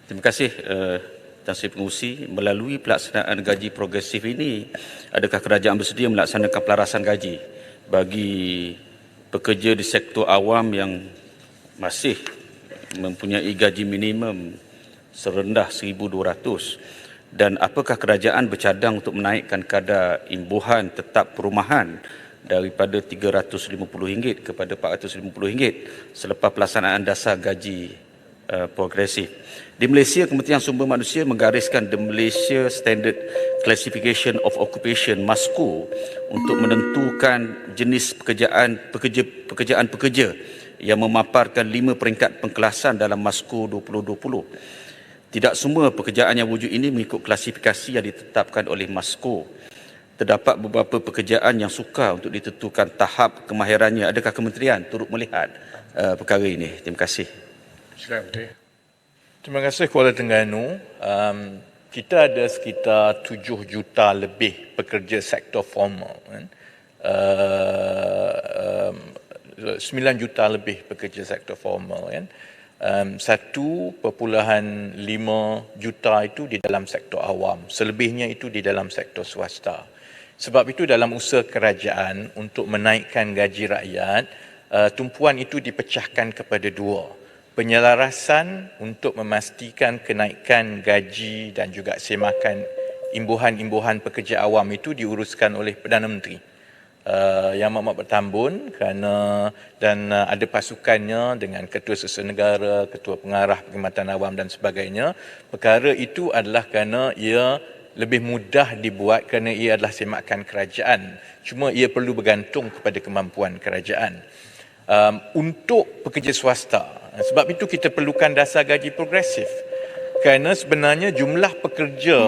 Terima kasih Tan Sri Pengerusi. Melalui pelaksanaan gaji progresif ini, adakah kerajaan bersedia melaksanakan pelarasan gaji bagi pekerja di sektor awam yang masih mempunyai gaji minimum serendah 1,200, dan apakah kerajaan bercadang untuk menaikkan kadar imbuhan tetap perumahan daripada RM350 kepada RM450 selepas pelaksanaan dasar gaji progresif. Di Malaysia, Kementerian Sumber Manusia menggariskan The Malaysia Standard Classification of Occupation (MASCO) untuk menentukan jenis pekerjaan-pekerja yang memaparkan 5 peringkat pengkelasan dalam MASCO 2020. Tidak semua pekerjaan yang wujud ini mengikut klasifikasi yang ditetapkan oleh MASCO. Terdapat beberapa pekerjaan yang sukar untuk ditentukan tahap kemahirannya. Adakah kementerian turut melihat perkara ini? Terima kasih. Terima kasih Kuala Terengganu. Kita ada sekitar 7 juta lebih pekerja sektor formal. 9 juta lebih pekerja sektor formal. 1.5 juta itu di dalam sektor awam. Selebihnya itu di dalam sektor swasta. Sebab itu dalam usaha kerajaan untuk menaikkan gaji rakyat, tumpuan itu dipecahkan kepada 2. Penyelarasan untuk memastikan kenaikan gaji dan juga semakan imbuhan-imbuhan pekerja awam itu diuruskan oleh Perdana Menteri Yang Amat Bertambun dan ada pasukannya dengan Ketua Sesama Negara, Ketua Pengarah Perkhidmatan Awam dan sebagainya. Perkara itu adalah kerana ia lebih mudah dibuat kerana ia adalah semakan kerajaan. Cuma ia perlu bergantung kepada kemampuan kerajaan. Untuk pekerja swasta, sebab itu kita perlukan dasar gaji progresif. Kerana sebenarnya jumlah pekerja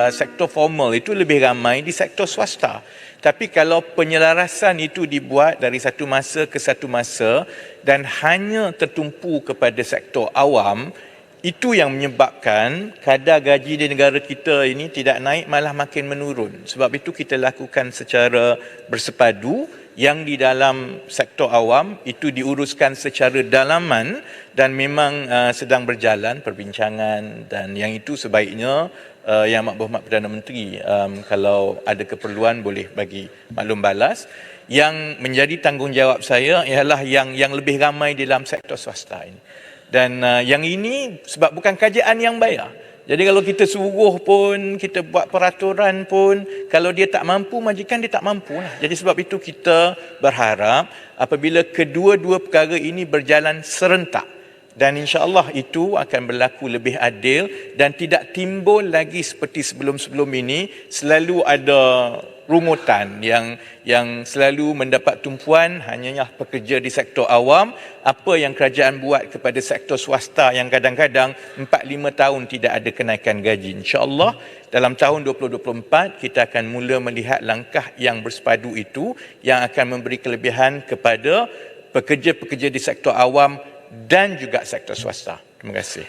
sektor formal itu lebih ramai di sektor swasta. Tapi kalau penyelarasan itu dibuat dari satu masa ke satu masa dan hanya tertumpu kepada sektor awam, itu yang menyebabkan kadar gaji di negara kita ini tidak naik, malah makin menurun. Sebab itu kita lakukan secara bersepadu. Yang di dalam sektor awam itu diuruskan secara dalaman dan memang sedang berjalan perbincangan, dan yang itu sebaiknya Yang Amat Berhormat Perdana Menteri kalau ada keperluan boleh bagi maklum balas. Yang menjadi tanggungjawab saya ialah yang lebih ramai di dalam sektor swasta ini. Dan yang ini sebab bukan kerajaan yang bayar. Jadi kalau kita suruh pun, kita buat peraturan pun, kalau dia tak mampu, majikan dia tak mampu lah. Jadi sebab itu kita berharap apabila kedua-dua perkara ini berjalan serentak, dan insya-Allah itu akan berlaku lebih adil dan tidak timbul lagi seperti sebelum-sebelum ini selalu ada rungutan yang selalu mendapat tumpuan hanya pekerja di sektor awam. Apa yang kerajaan buat kepada sektor swasta yang kadang-kadang 4-5 tahun tidak ada kenaikan gaji. InsyaAllah dalam tahun 2024 kita akan mula melihat langkah yang bersepadu itu yang akan memberi kelebihan kepada pekerja-pekerja di sektor awam dan juga sektor swasta. Terima kasih.